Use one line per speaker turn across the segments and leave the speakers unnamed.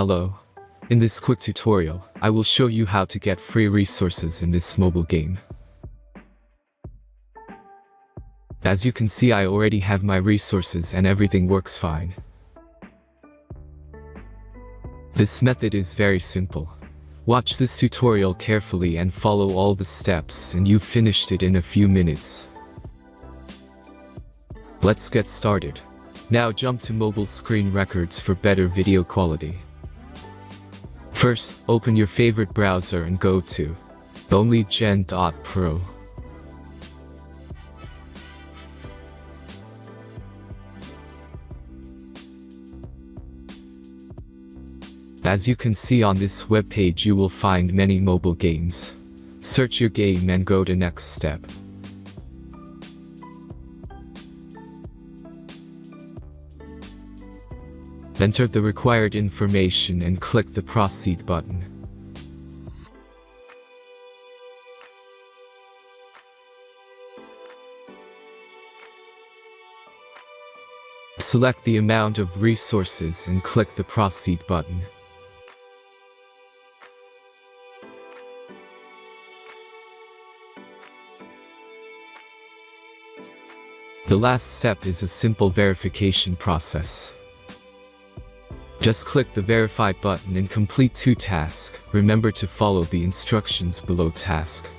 Hello. In this quick tutorial, I will show you how to get free resources in this mobile game. As you can see, I already have my resources and everything works fine. This method is very simple. Watch this tutorial carefully and follow all the steps and you've finished it in a few minutes. Let's get started. Now jump to mobile screen records for better video quality. First, open your favorite browser and go to onlygen.pro. As you can see on this web page, you will find many mobile games. Search your game and go to next step. Enter the required information and click the Proceed button. Select the amount of resources and click the Proceed button. The last step is a simple verification process. Just click the Verify button and complete 2 tasks. Remember to follow the instructions below task.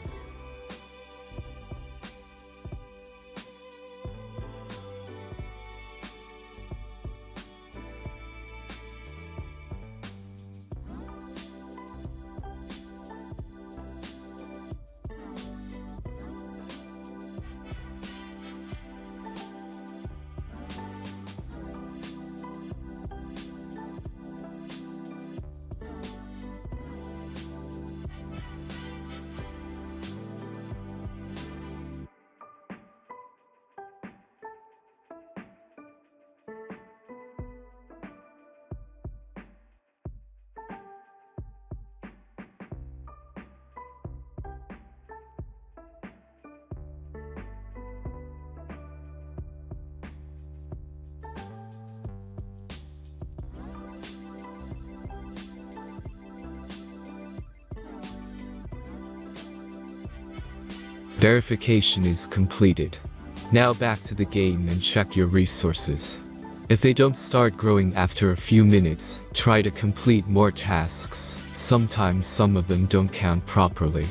Verification is completed. Now back to the game and check your resources. If they don't start growing after a few minutes, try to complete more tasks. Sometimes some of them don't count properly.